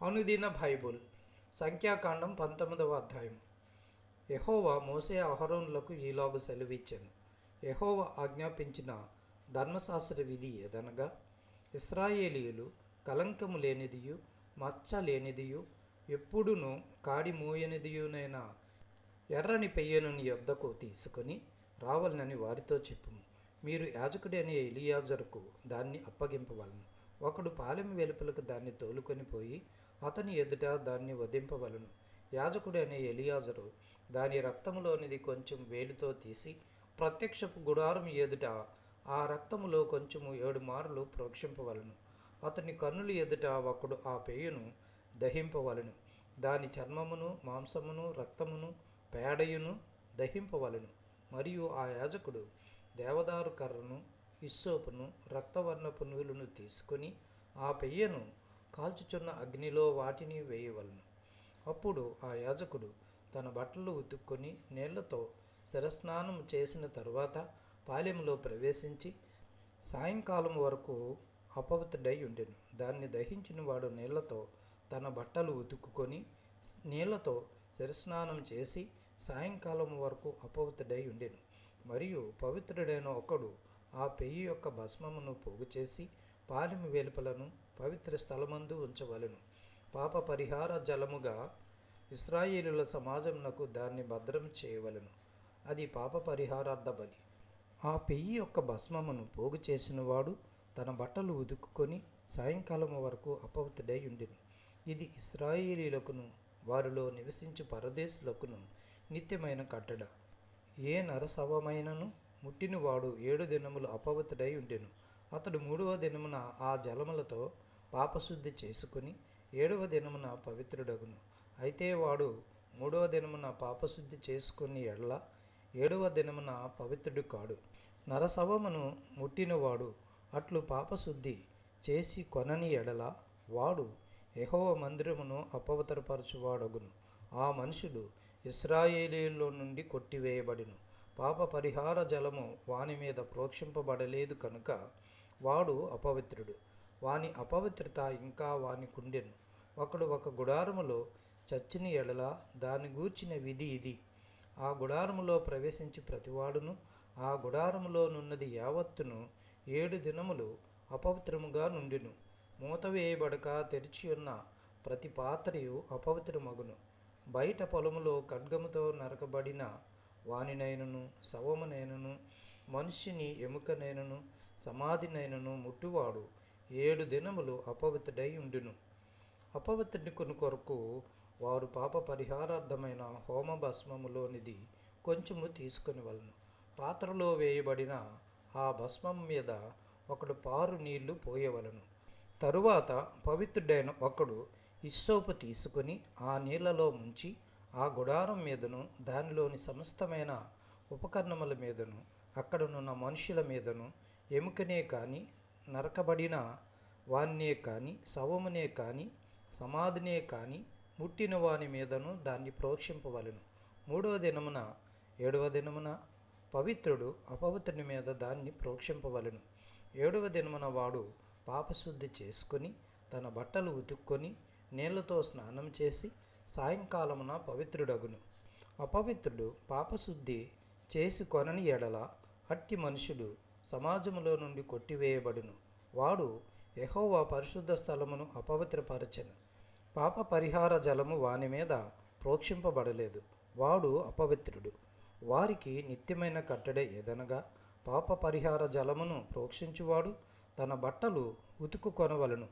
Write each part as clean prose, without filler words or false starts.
అనుదిన బైబుల్ సంఖ్యాకాండం 19వ అధ్యాయం. యెహోవా మోషే అహరోనులకు ఈలాగు సెలవిచ్చెను. యెహోవా ఆజ్ఞాపించిన ధర్మశాస్త్ర విధి ఏదనగా, ఇశ్రాయేలీయులు కలంకము లేనిదియు మచ్చ లేనిదియు ఎప్పుడునూ కాడి మోయనిదియునైన ఎర్రని పెయ్యను నీ యొద్దకు తీసుకొని రావాలని వారితో చెప్పుము. మీరు యాజకుడైన ఎలియాజరుకు దాన్ని అప్పగింపవలను. ఒకడు పాలెం వెలుపలకు దాన్ని తోలుకొని పోయి అతని ఎదుట దాన్ని వధింపవలను. యాజకుడైన ఎలియాజరు దాని రక్తములోనిది కొంచెం వేలితో తీసి ప్రత్యక్షపు గుడారం ఎదుట ఆ రక్తములో కొంచెము 7 మార్లు ప్రోక్షింపవలను. అతని కన్నుల ఎదుట ఒకడు ఆ పెయ్యను దహింపవలను. దాని చర్మమును మాంసమును రక్తమును పేడయును దహింపవలను. మరియు ఆ యాజకుడు దేవదారు కర్రను హిస్సోపును రక్తవర్ణపు నూలును తీసుకొని ఆ పెయ్యను కాల్చుచున్న అగ్నిలో వాటిని వేయవలను. అప్పుడు ఆ యాజకుడు తన బట్టలు ఉతుక్కొని నీళ్లతో శిరస్నానం చేసిన తరువాత పాలెంలో ప్రవేశించి సాయంకాలం వరకు అపవిత్రుడై ఉండెను. దాన్ని దహించిన వాడు నీళ్లతో తన బట్టలు ఉతుక్కొని నీళ్లతో శిరస్నానం చేసి సాయంకాలం వరకు అపవిత్రుడై ఉండెను. మరియు పవిత్రుడైన ఒకడు ఆ పెయ్యి యొక్క భస్మమును పోగు చేసి పాలెం వెలుపలను పవిత్ర స్థలమందు ఉంచవలెను. పాప పరిహార జలముగా ఇశ్రాయేలుల సమాజమునకు దాన్ని భద్రం చేయవలెను. అది పాప పరిహారార్థ బలి. ఆ పెయ్యి యొక్క భస్మమును పోగు చేసిన వాడు తన బట్టలు ఉతుక్కొని సాయంకాలం వరకు అపవిత్రుడై ఉండెను. ఇది ఇశ్రాయేలీయులకును వారిలో నివసించు పరదేశులకును నిత్యమైన కట్టడ. ఏ నరశవమైనను ముట్టినవాడు 7 దినములు అపవిత్రుడై ఉండెను. అతడు 3వ దినమున ఆ జలములతో పాపశుద్ధి చేసుకుని 7వ దినమున పవిత్రుడగును. అయితే వాడు 3వ దినమున పాపశుద్ధి చేసుకుని ఎడల 7వ దినమున పవిత్రుడు కాడు. నరశవమును ముట్టినవాడు అట్లు పాపశుద్ధి చేసి కొనని ఎడల వాడు యెహోవా మందిరమును అపవిత్రపరచువాడగును. ఆ మనుషుడు ఇశ్రాయేలీయుల్లో నుండి కొట్టివేయబడిను. పాప పరిహార జలము వాని మీద ప్రోక్షింపబడలేదు కనుక వాడు అపవిత్రుడు. వాని అపవిత్రత ఇంకా వాని కుండెను. ఒకడు ఒక గుడారములో చచ్చిన ఎడల దాని గూర్చిన విధి ఇది. ఆ గుడారములో ప్రవేశించి ప్రతివాడును ఆ గుడారములోనున్నది యావత్తును 7 దినములు అపవిత్రముగా నుండెను. మూత వేయబడక తెరిచియున్న ప్రతి పాత్రయు అపవిత్రమగును. బయట పొలములో ఖడ్గముతో నరకబడిన వానినైనను శవమునైనను మనుష్యుని ఎముకనైనను సమాధినైనను ముట్టువాడు 7 దినములు అపవిత్రుడై ఉండును. అపవిత్రుని కొరకు వారు పాప పరిహారార్థమైన హోమ భస్మములోనిది కొంచెము తీసుకొని వలను. పాత్రలో వేయబడిన ఆ భస్మం మీద ఒకడు పారు నీళ్లు పోయవలను. తరువాత పవిత్రుడైన ఒకడు హిస్సోపు తీసుకొని ఆ నీళ్లలో ముంచి ఆ గుడారం మీదను దానిలోని సమస్తమైన ఉపకరణముల మీదను అక్కడనున్న మనుషుల మీదను ఎముకనే కాని నరకబడిన వాన్నే కాని శవమునే కాని సమాధినే కాని ముట్టిన వాని మీదను దాన్ని ప్రోక్షింపవలెను. 3వ దినమున 7వ దినమున పవిత్రుడు అపవిత్రుని మీద దాన్ని ప్రోక్షింపవలెను. 7వ దినమున వాడు పాపశుద్ధి చేసుకొని తన బట్టలు ఉతుక్కొని నీళ్లతో స్నానం చేసి సాయంకాలమున పవిత్రుడగును. అపవిత్రుడు పాపశుద్ధి చేసి కొనని ఎడల అట్టి మనుషుడు సమాజములో నుండి కొట్టివేయబడును. వాడు యెహోవా పరిశుద్ధ స్థలమును అపవిత్రపరచెను. పాప పరిహార జలము వాని మీద ప్రోక్షింపబడలేదు. వాడు అపవిత్రుడు. వారికి నిత్యమైన కట్టడ ఏదనగా, పాప పరిహార జలమును ప్రోక్షించువాడు తన బట్టలు ఉతుకుకొనవలెను.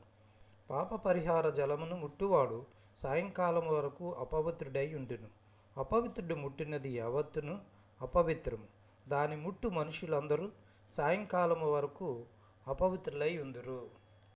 పాప పరిహార జలమును ముట్టువాడు సాయంకాలం వరకు అపవిత్రుడై ఉండును. అపవిత్రుడు ముట్టినది యావత్తును అపవిత్రము. దాని ముట్టు మనుషులందరూ సాయంకాలము వరకు అపవిత్రులై ఉందురు.